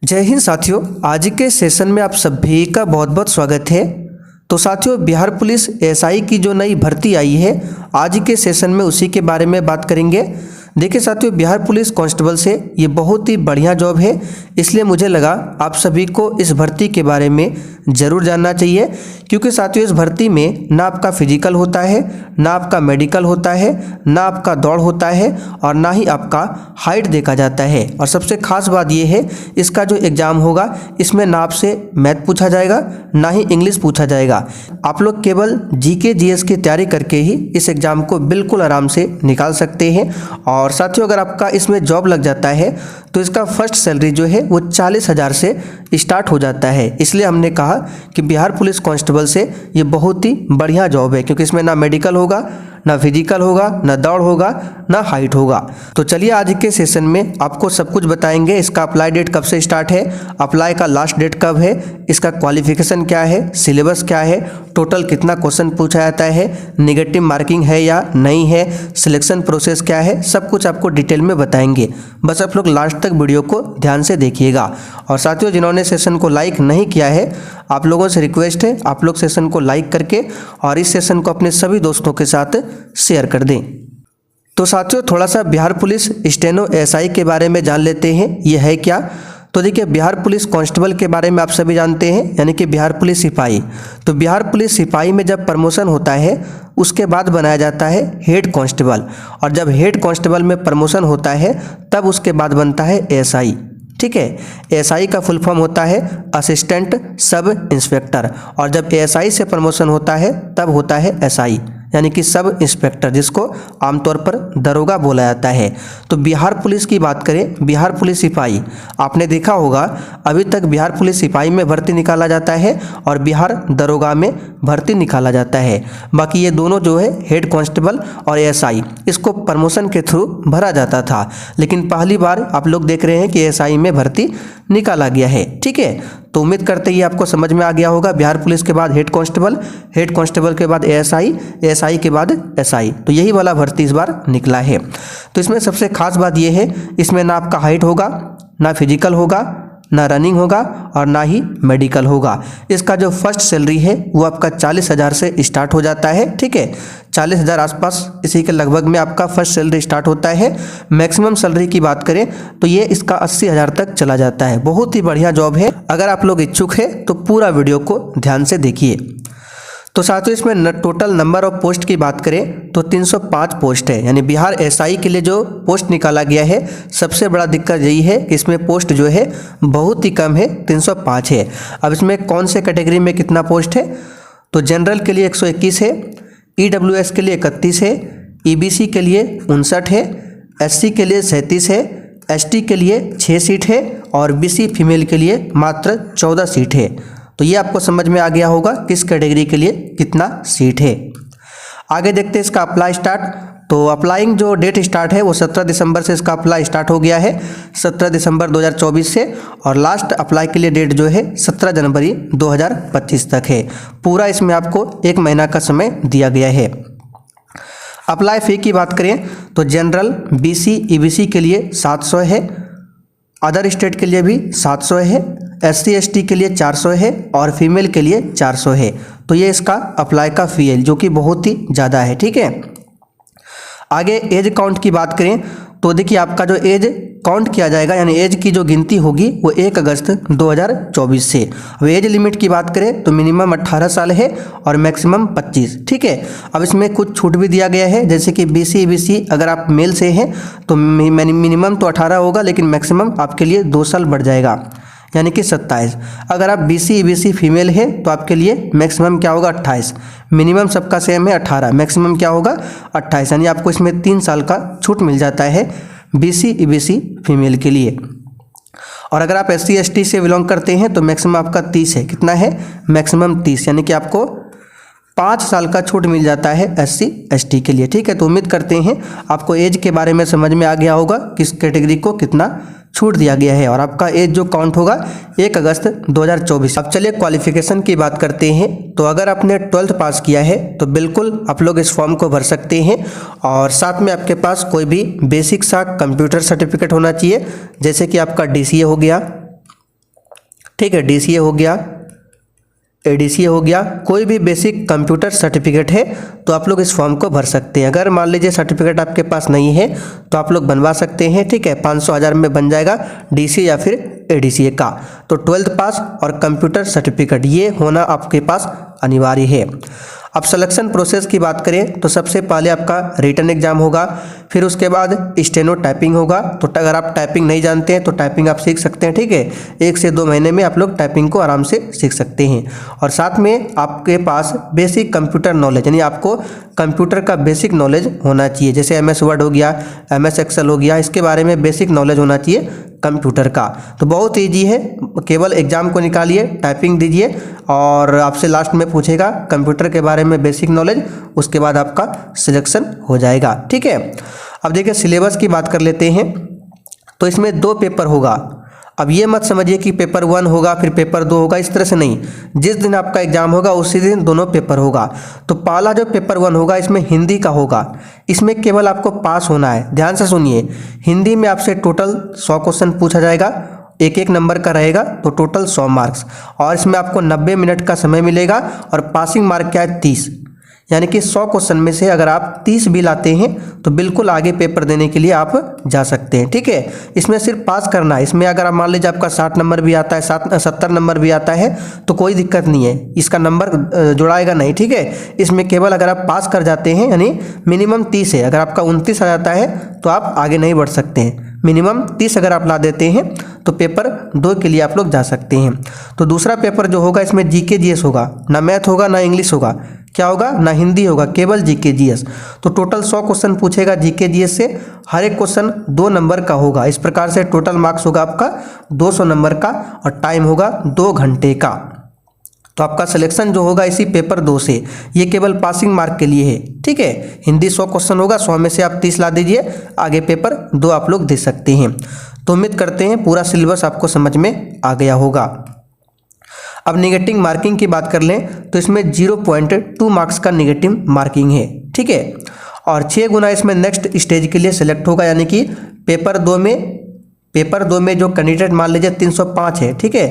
जय हिंद साथियों, आज के सेशन में आप सभी का बहुत बहुत स्वागत है। तो साथियों, बिहार पुलिस एसआई की जो नई भर्ती आई है, आज के सेशन में उसी के बारे में बात करेंगे। देखिए साथियों, बिहार पुलिस कांस्टेबल से ये बहुत ही बढ़िया जॉब है, इसलिए मुझे लगा आप सभी को इस भर्ती के बारे में ज़रूर जानना चाहिए। क्योंकि साथियों, इस भर्ती में ना आपका फिजिकल होता है, ना आपका मेडिकल होता है, ना आपका दौड़ होता है और ना ही आपका हाइट देखा जाता है। और सबसे खास बात यह है, इसका जो एग्ज़ाम होगा इसमें ना आपसे मैथ पूछा जाएगा, ना ही इंग्लिश पूछा जाएगा। आप लोग केवल जीके जीएस की तैयारी करके ही इस एग्ज़ाम को बिल्कुल आराम से निकाल सकते हैं। और साथियों, अगर आपका इसमें जॉब लग जाता है तो इसका फर्स्ट सैलरी जो है वो 40,000 से स्टार्ट हो जाता है। इसलिए हमने कहा कि बिहार पुलिस कांस्टेबल से ये बहुत ही बढ़िया जॉब है, क्योंकि इसमें ना मेडिकल होगा, ना फिजिकल होगा, ना दौड़ होगा, ना हाइट होगा। तो चलिए आज के सेशन में आपको सब कुछ बताएंगे। इसका अप्लाई डेट कब से स्टार्ट है, अप्लाई का लास्ट डेट कब है, इसका क्वालिफिकेशन क्या है, सिलेबस क्या है, टोटल कितना क्वेश्चन पूछा जाता है, नेगेटिव मार्किंग है या नहीं है, सिलेक्शन प्रोसेस क्या है, सब कुछ आपको डिटेल में बताएंगे। बस आप लोग लास्ट तक वीडियो को ध्यान से देखिएगा। और साथियों, जिन्होंने सेशन को लाइक नहीं किया है, आप लोगों से रिक्वेस्ट है आप लोग सेशन को लाइक करके और इस सेशन को अपने सभी दोस्तों के साथ शेयर कर दें। तो साथियों, थोड़ा सा बिहार पुलिस स्टेनो एसआई के बारे में जान लेते हैं, ये है क्या। तो देखिए, बिहार पुलिस कांस्टेबल के बारे में आप सभी जानते हैं, यानी कि बिहार पुलिस सिपाही। तो बिहार पुलिस सिपाही में जब प्रमोशन होता है उसके बाद बनाया जाता है हेड कांस्टेबल, और जब हेड कांस्टेबल में प्रमोशन होता है तब उसके बाद बनता है एसआई। ठीक है, एसआई का फुल फॉर्म होता है असिस्टेंट सब इंस्पेक्टर, और जब एसआई से प्रमोशन होता है तब होता है एसआई, यानी कि सब इंस्पेक्टर, जिसको आमतौर पर दरोगा बोला जाता है। तो बिहार पुलिस की बात करें, बिहार पुलिस सिपाही, आपने देखा होगा अभी तक बिहार पुलिस सिपाही में भर्ती निकाला जाता है और बिहार दरोगा में भर्ती निकाला जाता है। बाकी ये दोनों जो है हेड कांस्टेबल और एसआई, इसको प्रमोशन के थ्रू भरा जाता था, लेकिन पहली बार आप लोग देख रहे हैं कि एसआई में भर्ती निकाला गया है। ठीक है, तो उम्मीद करते ही आपको समझ में आ गया होगा। बिहार पुलिस के बाद हेड कांस्टेबल, हेड कांस्टेबल के बाद एएसआई, एएसआई के बाद एसआई, तो यही वाला भर्ती इस बार निकला है। तो इसमें सबसे खास बात यह है, इसमें ना आपका हाइट होगा, ना फिजिकल होगा, ना रनिंग होगा और ना ही मेडिकल होगा। इसका जो फर्स्ट सैलरी है वो आपका 40,000 से स्टार्ट हो जाता है। ठीक है, 40,000 आसपास इसी के लगभग में आपका फर्स्ट सैलरी स्टार्ट होता है। मैक्सिमम सैलरी की बात करें तो ये इसका 80,000 तक चला जाता है। बहुत ही बढ़िया जॉब है। अगर आप लोग इच्छुक है तो पूरा वीडियो को ध्यान से देखिए। तो साथियों, इसमें टोटल नंबर ऑफ पोस्ट की बात करें तो 305 पोस्ट है, यानी बिहार एसआई के लिए जो पोस्ट निकाला गया है, सबसे बड़ा दिक्कत यही है कि इसमें पोस्ट जो है बहुत ही कम है, 305 है। अब इसमें कौन से कैटेगरी में कितना पोस्ट है, तो जनरल के लिए 121 है, ईडब्ल्यूएस के लिए 31 है, ईबीसी के लिए 59 है, एससी के लिए 37 है, एसटी के लिए 6 सीट है और बीसी फीमेल के लिए मात्र 14 सीट है। तो ये आपको समझ में आ गया होगा किस कैटेगरी के लिए कितना सीट है। आगे देखते हैं इसका अप्लाई स्टार्ट। तो अप्लाइंग जो डेट स्टार्ट है वो 17 दिसंबर से इसका अप्लाई स्टार्ट हो गया है, 17 दिसंबर 2024 से, और लास्ट अप्लाई के लिए डेट जो है 17 जनवरी 2025 तक है। पूरा इसमें आपको 1 महीना का समय दिया गया है। अप्लाई फ़ी की बात करें तो जनरल, बीसी, ईबीसी के लिए 700 है, अदर स्टेट के लिए भी 700 है, एससी एसटी के लिए 400 है और फीमेल के लिए 400 है। तो ये इसका अप्लाई का फ़ी है, जो कि बहुत ही ज़्यादा है। ठीक है, आगे एज काउंट की बात करें तो देखिए, आपका जो एज काउंट किया जाएगा, यानी एज की जो गिनती होगी वो 1 अगस्त 2024 से। अब एज लिमिट की बात करें तो मिनिमम 18 साल है और मैक्सिमम 25। ठीक है, अब इसमें कुछ छूट भी दिया गया है, जैसे कि बीसी ईबीसी अगर आप मेल से हैं तो मिनिमम तो 18 होगा, लेकिन मैक्सिमम आपके लिए 2 साल बढ़ जाएगा, यानी कि 27। अगर आप बीसी ईबीसी फीमेल है तो आपके लिए मैक्सिमम क्या होगा, 28। मिनिमम सबका सेम है 18, मैक्सिमम क्या होगा 28, यानी आपको इसमें 3 साल का छूट मिल जाता है बीसी ईबीसी फीमेल के लिए। और अगर आप एससी एसटी से बिलोंग करते हैं तो मैक्सिमम आपका 30 है। कितना है, मैक्सिमम 30, यानी कि आपको 5 साल का छूट मिल जाता है एससी एसटी के लिए। ठीक है, तो उम्मीद करते हैं आपको एज के बारे में समझ में आ गया होगा, किस कैटेगरी को कितना छूट दिया गया है, और आपका एज जो काउंट होगा 1 अगस्त 2024। अब चलिए क्वालिफिकेशन की बात करते हैं। तो अगर आपने 12th पास किया है तो बिल्कुल आप लोग इस फॉर्म को भर सकते हैं, और साथ में आपके पास कोई भी बेसिक सा कंप्यूटर सर्टिफिकेट होना चाहिए, जैसे कि आपका DCA हो गया, ठीक है, DCA हो गया, ADCA हो गया, कोई भी बेसिक कंप्यूटर सर्टिफिकेट है तो आप लोग इस फॉर्म को भर सकते हैं। अगर मान लीजिए सर्टिफिकेट आपके पास नहीं है तो आप लोग बनवा सकते हैं। ठीक है, 500-1000 में बन जाएगा DCA या फिर ADCA का। तो 12th पास और कंप्यूटर सर्टिफिकेट ये होना आपके पास अनिवार्य है। अब सिलेक्शन प्रोसेस की बात करें तो सबसे पहले आपका रिटन एग्जाम होगा, फिर उसके बाद स्टेनो टाइपिंग होगा। तो अगर आप टाइपिंग नहीं जानते हैं तो टाइपिंग आप सीख सकते हैं। ठीक है, 1 से 2 महीने में आप लोग टाइपिंग को आराम से सीख सकते हैं। और साथ में आपके पास बेसिक कंप्यूटर नॉलेज, यानी आपको कंप्यूटर का बेसिक नॉलेज होना चाहिए। जैसे MS वर्ड हो गया, MS एक्सेल हो गया, इसके बारे में बेसिक नॉलेज होना चाहिए कंप्यूटर का। तो बहुत ईजी है, केवल एग्जाम को निकालिए, टाइपिंग दीजिए और आपसे लास्ट में पूछेगा कंप्यूटर के बारे में बेसिक नॉलेज, उसके बाद आपका सिलेक्शन हो जाएगा। ठीक है, अब देखिए सिलेबस की बात कर लेते हैं। तो इसमें 2 पेपर होगा। अब ये मत समझिए कि पेपर 1 होगा फिर पेपर 2 होगा, इस तरह से नहीं। जिस दिन आपका एग्जाम होगा उसी दिन दोनों पेपर होगा। तो पहला जो पेपर 1 होगा इसमें हिंदी का होगा। इसमें केवल आपको पास होना है। ध्यान से सुनिए, हिंदी में आपसे टोटल 100 क्वेश्चन पूछा जाएगा, 1-1 नंबर का रहेगा, तो टोटल 100 मार्क्स। और इसमें आपको 90 मिनट का समय मिलेगा और पासिंग मार्क क्या है 30, यानी कि 100 क्वेश्चन में से अगर आप 30 भी लाते हैं तो बिल्कुल आगे पेपर देने के लिए आप जा सकते हैं। ठीक है, इसमें सिर्फ पास करना है। इसमें अगर आप मान लीजिए आपका 60 नंबर भी आता है, 70 नंबर भी आता है तो कोई दिक्कत नहीं है, इसका नंबर जुड़ाएगा नहीं। ठीक है, इसमें केवल अगर आप पास कर जाते हैं यानी मिनिमम 30 है, अगर आपका 29 आ जाता है तो आप आगे नहीं बढ़ सकते हैं। मिनिमम 30 अगर आप ला देते हैं तो पेपर 2 के लिए आप लोग जा सकते हैं। तो दूसरा पेपर जो होगा इसमें GK GS होगा, ना मैथ होगा ना इंग्लिश होगा, क्या होगा, ना हिंदी होगा, केवल GK GS। तो टोटल 100 क्वेश्चन पूछेगा GK GS से, हर एक क्वेश्चन 2 नंबर का होगा। इस प्रकार से टोटल मार्क्स होगा आपका 200 नंबर का और टाइम होगा 2 घंटे का। तो आपका सिलेक्शन जो होगा इसी पेपर 2 से, ये केवल पासिंग मार्क के लिए है। ठीक है, हिंदी 100 क्वेश्चन होगा, 100 में से आप 30 ला दीजिए, आगे पेपर 2 आप लोग दे सकते हैं। तो उम्मीद करते हैं पूरा सिलेबस आपको समझ में आ गया होगा। अब नेगेटिव मार्किंग की बात कर लें तो इसमें 0.2 मार्क्स का नेगेटिव मार्किंग है। ठीक है, और 6 गुना इसमें नेक्स्ट स्टेज के लिए सिलेक्ट होगा, यानी कि पेपर 2 में जो कैंडिडेट मान लीजिए 305 है। ठीक है,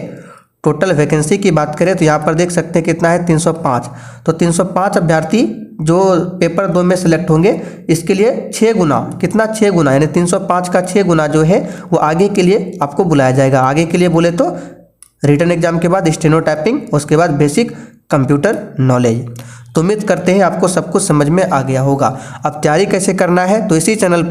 टोटल वैकेंसी की बात करें तो यहाँ पर देख सकते हैं कितना है 305। तो 305 अभ्यर्थी जो पेपर 2 में सिलेक्ट होंगे, इसके लिए 6 गुना, कितना 6 गुना, यानी 305 का 6 गुना जो है वो आगे के लिए आपको बुलाया जाएगा। आगे के लिए बोले तो रिटन एग्जाम के बाद स्टेनो टाइपिंग, उसके बाद बेसिक कंप्यूटर नॉलेज। तो उम्मीद करते हैं आपको सब कुछ समझ में आ गया होगा। अब तैयारी कैसे करना है तो इसी चैनल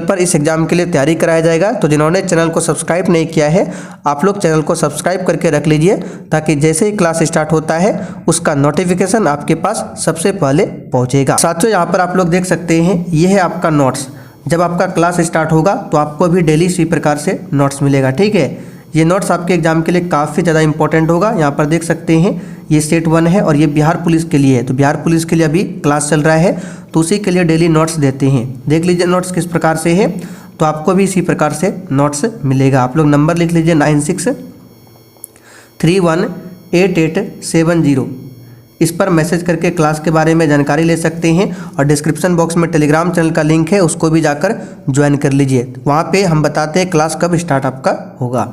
पर इस एग्जाम के लिए तैयारी कराया जाएगा। तो जिन्होंने चैनल को सब्सक्राइब नहीं किया है आप लोग चैनल को सब्सक्राइब करके रख लीजिए, ताकि जैसे ही क्लास स्टार्ट होता है उसका नोटिफिकेशन आपके पास सबसे पहले पहुंचेगा। साथियों, यहाँ पर आप लोग देख सकते हैं ये है आपका नोट्स। जब आपका क्लास स्टार्ट होगा तो आपको भी डेली इसी प्रकार से नोट्स मिलेगा। ठीक है, ये नोट्स आपके एग्जाम के लिए काफ़ी ज़्यादा इंपॉर्टेंट होगा। यहाँ पर देख सकते हैं ये सेट 1 है और ये बिहार पुलिस के लिए है। तो बिहार पुलिस के लिए अभी क्लास चल रहा है, तो उसी के लिए डेली नोट्स देते हैं। देख लीजिए नोट्स किस प्रकार से है, तो आपको भी इसी प्रकार से नोट्स मिलेगा। आप लोग नंबर लिख लीजिए 96318870। इस पर मैसेज करके क्लास के बारे में जानकारी ले सकते हैं और डिस्क्रिप्शन बॉक्स में टेलीग्राम चैनल का लिंक है, उसको भी जाकर ज्वाइन कर लीजिए। वहाँ पे हम बताते हैं क्लास कब स्टार्ट आपका होगा।